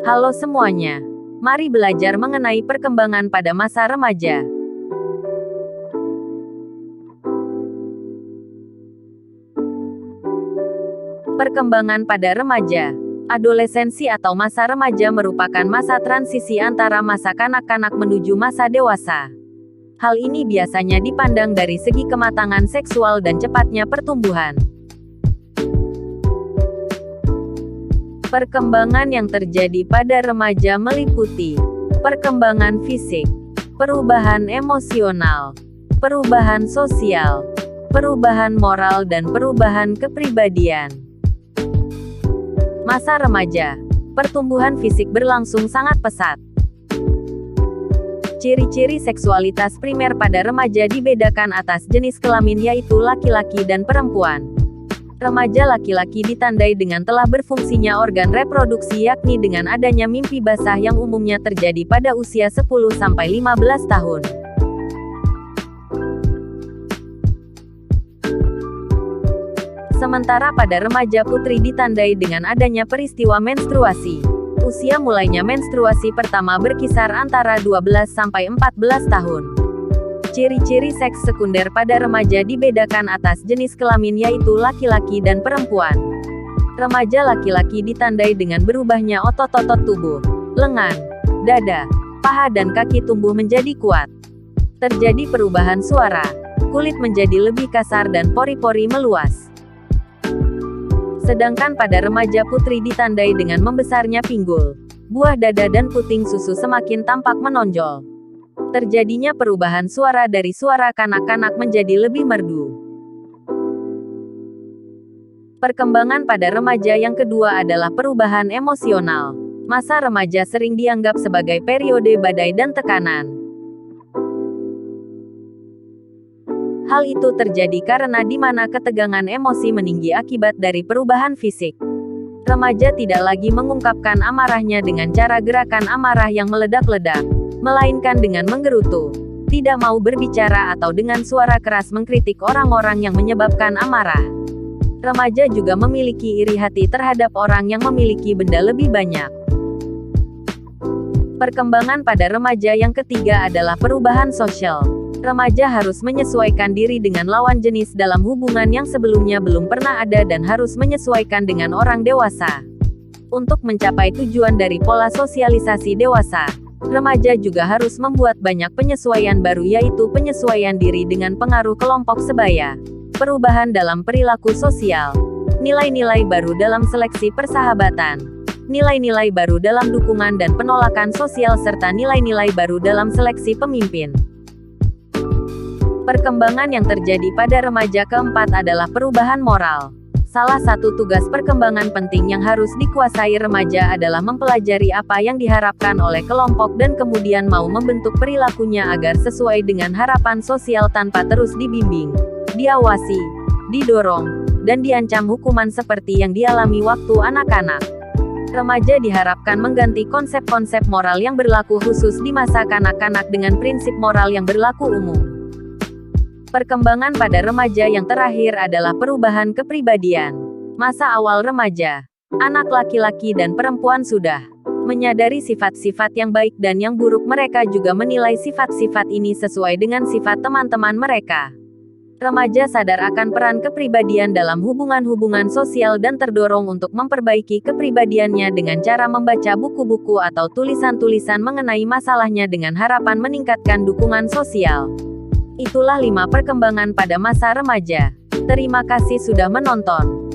Halo semuanya. Mari belajar mengenai perkembangan pada masa remaja. Perkembangan pada remaja. Adolescensi atau masa remaja merupakan masa transisi antara masa kanak-kanak menuju masa dewasa. Hal ini biasanya dipandang dari segi kematangan seksual dan cepatnya pertumbuhan. Perkembangan yang terjadi pada remaja meliputi perkembangan fisik, perubahan emosional, perubahan sosial, perubahan moral dan perubahan kepribadian. Masa remaja, pertumbuhan fisik berlangsung sangat pesat. Ciri-ciri seksualitas primer pada remaja dibedakan atas jenis kelamin yaitu laki-laki dan perempuan. Remaja laki-laki ditandai dengan telah berfungsinya organ reproduksi yakni dengan adanya mimpi basah yang umumnya terjadi pada usia 10-15 tahun. Sementara pada remaja putri ditandai dengan adanya peristiwa menstruasi. Usia mulainya menstruasi pertama berkisar antara 12-14 tahun. Ciri-ciri seks sekunder pada remaja dibedakan atas jenis kelamin yaitu laki-laki dan perempuan. Remaja laki-laki ditandai dengan berubahnya otot-otot tubuh, lengan, dada, paha dan kaki tumbuh menjadi kuat. Terjadi perubahan suara, kulit menjadi lebih kasar dan pori-pori meluas. Sedangkan pada remaja putri ditandai dengan membesarnya pinggul, buah dada dan puting susu semakin tampak menonjol. Terjadinya perubahan suara dari suara kanak-kanak menjadi lebih merdu. Perkembangan pada remaja yang kedua adalah perubahan emosional. Masa remaja sering dianggap sebagai periode badai dan tekanan. Hal itu terjadi karena di mana ketegangan emosi meninggi akibat dari perubahan fisik. Remaja tidak lagi mengungkapkan amarahnya dengan cara gerakan amarah yang meledak-ledak, melainkan dengan menggerutu, tidak mau berbicara atau dengan suara keras mengkritik orang-orang yang menyebabkan amarah. Remaja juga memiliki iri hati terhadap orang yang memiliki benda lebih banyak. Perkembangan pada remaja yang ketiga adalah perubahan sosial. Remaja harus menyesuaikan diri dengan lawan jenis dalam hubungan yang sebelumnya belum pernah ada dan harus menyesuaikan dengan orang dewasa. Untuk mencapai tujuan dari pola sosialisasi dewasa, remaja juga harus membuat banyak penyesuaian baru yaitu penyesuaian diri dengan pengaruh kelompok sebaya, perubahan dalam perilaku sosial, nilai-nilai baru dalam seleksi persahabatan, nilai-nilai baru dalam dukungan dan penolakan sosial serta nilai-nilai baru dalam seleksi pemimpin. Perkembangan yang terjadi pada remaja keempat adalah perubahan moral. Salah satu tugas perkembangan penting yang harus dikuasai remaja adalah mempelajari apa yang diharapkan oleh kelompok dan kemudian mau membentuk perilakunya agar sesuai dengan harapan sosial tanpa terus dibimbing, diawasi, didorong, dan diancam hukuman seperti yang dialami waktu anak-anak. Remaja diharapkan mengganti konsep-konsep moral yang berlaku khusus di masa kanak-kanak dengan prinsip moral yang berlaku umum. Perkembangan pada remaja yang terakhir adalah perubahan kepribadian. Masa awal remaja, anak laki-laki dan perempuan sudah menyadari sifat-sifat yang baik dan yang buruk. Mereka juga menilai sifat-sifat ini sesuai dengan sifat teman-teman mereka. Remaja sadar akan peran kepribadian dalam hubungan-hubungan sosial dan terdorong untuk memperbaiki kepribadiannya dengan cara membaca buku-buku atau tulisan-tulisan mengenai masalahnya dengan harapan meningkatkan dukungan sosial. Itulah 5 perkembangan pada masa remaja. Terima kasih sudah menonton.